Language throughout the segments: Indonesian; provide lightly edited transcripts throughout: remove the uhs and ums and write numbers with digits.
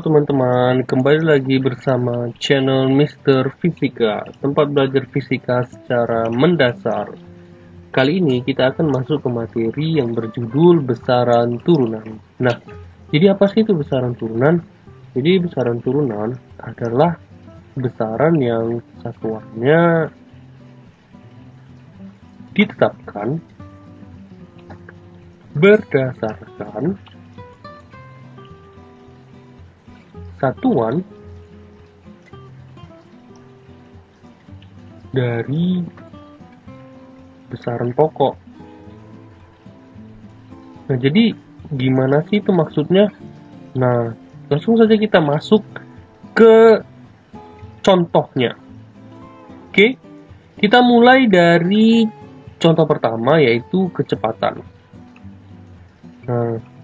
teman-teman, kembali lagi bersama channel Mr. Fisika, tempat belajar fisika secara mendasar. Kali ini kita akan masuk ke materi yang berjudul besaran turunan. Nah, jadi apa sih itu besaran turunan? Jadi besaran turunan adalah besaran yang satuannya ditetapkan berdasarkan satuan dari besaran pokok. Nah, jadi gimana sih itu maksudnya? Nah, langsung saja kita masuk ke contohnya. Oke, kita mulai dari contoh pertama, yaitu kecepatan. Nah,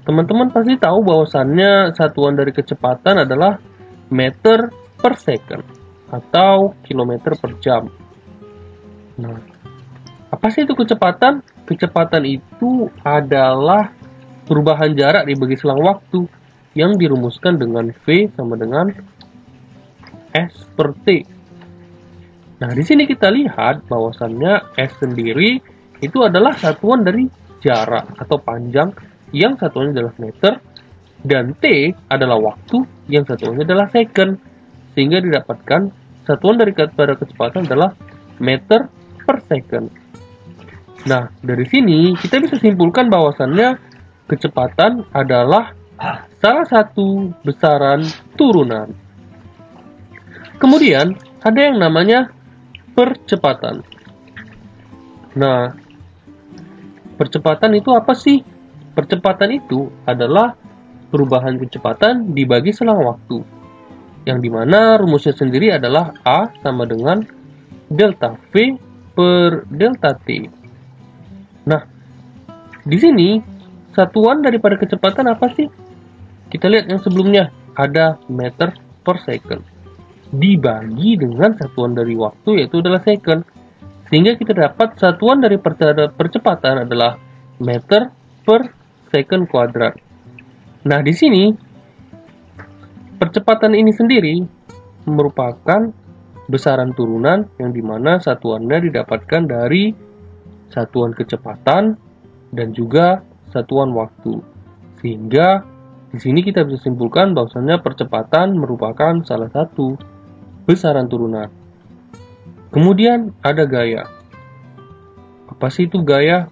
teman-teman pasti tahu bahwasannya satuan dari kecepatan adalah meter per second atau kilometer per jam. Nah, apa sih itu kecepatan? Kecepatan itu adalah perubahan jarak dibagi selang waktu yang dirumuskan dengan V sama dengan S per T. Nah, di sini kita lihat bahwasannya S sendiri itu adalah satuan dari jarak atau panjang yang satuannya adalah meter, dan T adalah waktu yang satuannya adalah second, sehingga didapatkan satuan dari kecepatan adalah meter per second. Nah, dari sini kita bisa simpulkan bahwasannya kecepatan adalah salah satu besaran turunan. Kemudian ada yang namanya percepatan. Nah, percepatan itu apa sih? Percepatan itu adalah perubahan kecepatan dibagi selang waktu, yang dimana rumusnya sendiri adalah A sama dengan delta V per delta T. Nah, di sini satuan daripada kecepatan apa sih? Kita lihat yang sebelumnya, ada meter per second dibagi dengan satuan dari waktu, yaitu adalah second, sehingga kita dapat satuan dari percepatan adalah meter per second kuadrat. Nah, di sini percepatan ini sendiri merupakan besaran turunan yang dimana satuannya didapatkan dari satuan kecepatan dan juga satuan waktu. Sehingga di sini kita bisa simpulkan bahwasanya percepatan merupakan salah satu besaran turunan. Kemudian ada gaya. Apa sih itu gaya?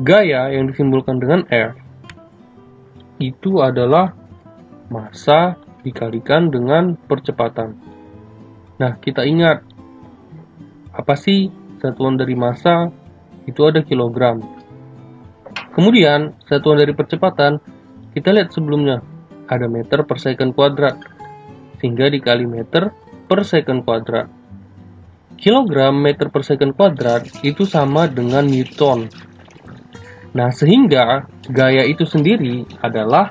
Gaya yang disimbolkan dengan R itu adalah massa dikalikan dengan percepatan. Nah, kita ingat apa sih satuan dari massa? Itu ada kilogram. Kemudian satuan dari percepatan kita lihat sebelumnya ada meter per second kuadrat, sehingga dikali meter per second kuadrat. Kilogram meter per second kuadrat itu sama dengan Newton. Nah, sehingga gaya itu sendiri adalah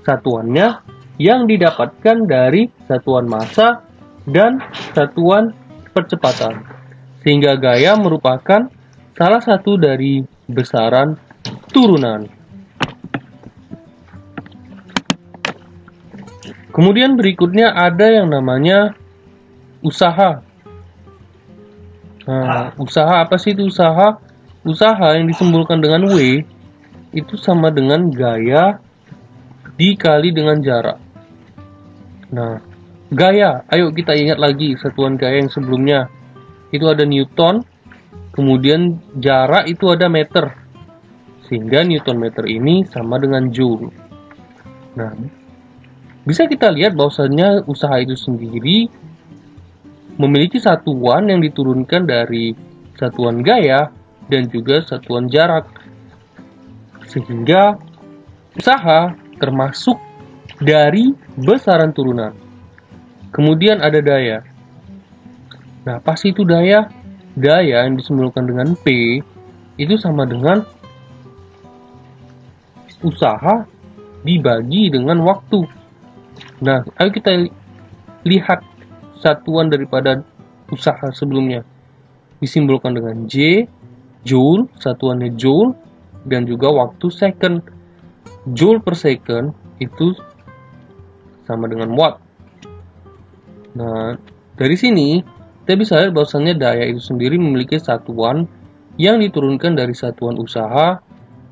satuannya yang didapatkan dari satuan massa dan satuan percepatan. Sehingga gaya merupakan salah satu dari besaran turunan. Kemudian berikutnya ada yang namanya usaha. Nah, usaha apa sih itu usaha? Usaha yang disimbolkan dengan W itu sama dengan gaya dikali dengan jarak. Nah, gaya, ayo kita ingat lagi satuan gaya yang sebelumnya. Itu ada Newton, kemudian jarak itu ada meter. Sehingga Newton meter ini sama dengan Joule. Nah, bisa kita lihat bahwasannya usaha itu sendiri memiliki satuan yang diturunkan dari satuan gaya dan juga satuan jarak, sehingga usaha termasuk dari besaran turunan. Kemudian ada daya. Nah, apa sih itu daya? Daya yang disimbolkan dengan P itu sama dengan usaha dibagi dengan waktu. Nah, ayo kita lihat satuan daripada usaha sebelumnya. Disimbolkan dengan J, Joule, satuannya Joule, dan juga waktu second. Joule per second itu sama dengan watt. Nah, dari sini kita bisa lihat bahwasannya daya itu sendiri memiliki satuan yang diturunkan dari satuan usaha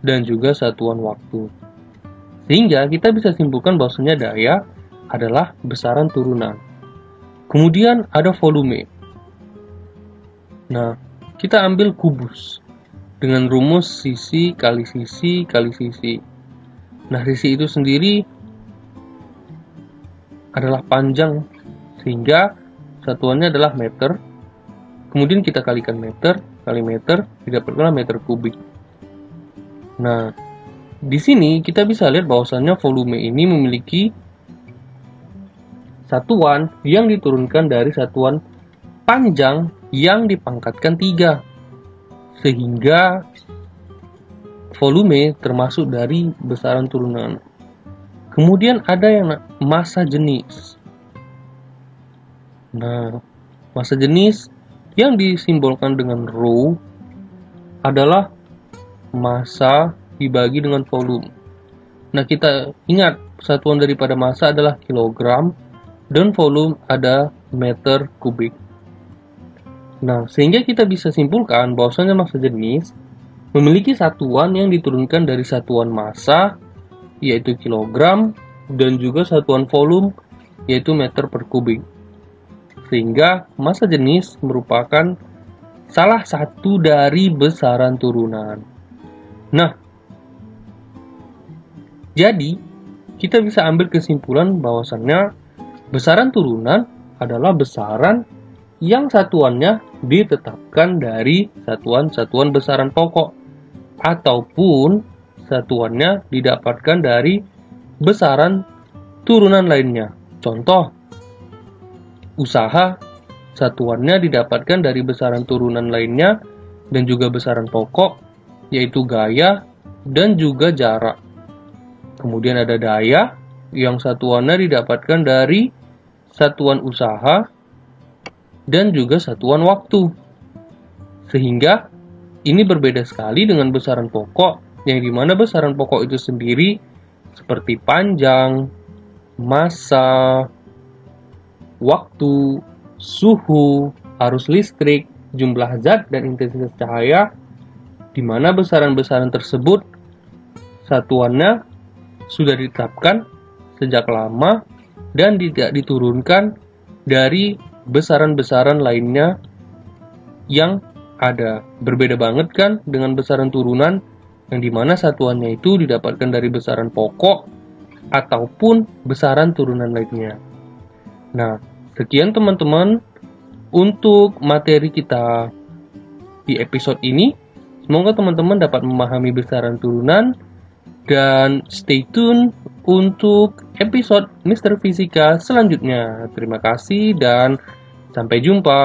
dan juga satuan waktu. Sehingga kita bisa simpulkan bahwasannya daya adalah besaran turunan. Kemudian ada volume. Nah, kita ambil kubus dengan rumus sisi kali sisi kali sisi. Nah, sisi itu sendiri adalah panjang, sehingga satuannya adalah meter. Kemudian kita kalikan meter kali meter, didapatkanlah meter kubik. Nah, di sini kita bisa lihat bahwasannya volume ini memiliki satuan yang diturunkan dari satuan panjang yang dipangkatkan 3. Sehingga volume termasuk dari besaran turunan. Kemudian ada yang massa jenis. Nah, massa jenis yang disimbolkan dengan rho adalah massa dibagi dengan volume. Nah, kita ingat satuan daripada massa adalah kilogram dan volume ada meter kubik. Nah, sehingga kita bisa simpulkan bahwasanya massa jenis memiliki satuan yang diturunkan dari satuan massa, yaitu kilogram, dan juga satuan volume, yaitu meter per kubik. Sehingga massa jenis merupakan salah satu dari besaran turunan. Nah, jadi kita bisa ambil kesimpulan bahwasannya besaran turunan adalah besaran yang satuannya ditetapkan dari satuan-satuan besaran pokok ataupun satuannya didapatkan dari besaran turunan lainnya. Contoh, usaha satuannya didapatkan dari besaran turunan lainnya dan juga besaran pokok, yaitu gaya dan juga jarak. Kemudian ada daya yang satuannya didapatkan dari satuan usaha dan juga satuan waktu. Sehingga ini berbeda sekali dengan besaran pokok, yang dimana besaran pokok itu sendiri seperti panjang, massa, waktu, suhu, arus listrik, jumlah zat, dan intensitas cahaya, di mana besaran-besaran tersebut satuannya sudah ditetapkan sejak lama dan tidak diturunkan dari besaran-besaran lainnya yang ada. Berbeda banget kan dengan besaran turunan, yang dimana satuannya itu didapatkan dari besaran pokok ataupun besaran turunan lainnya. Nah, sekian teman-teman untuk materi kita di episode ini. Semoga teman-teman dapat memahami besaran turunan, dan stay tune untuk episode Mister Fisika selanjutnya. Terima kasih dan sampai jumpa.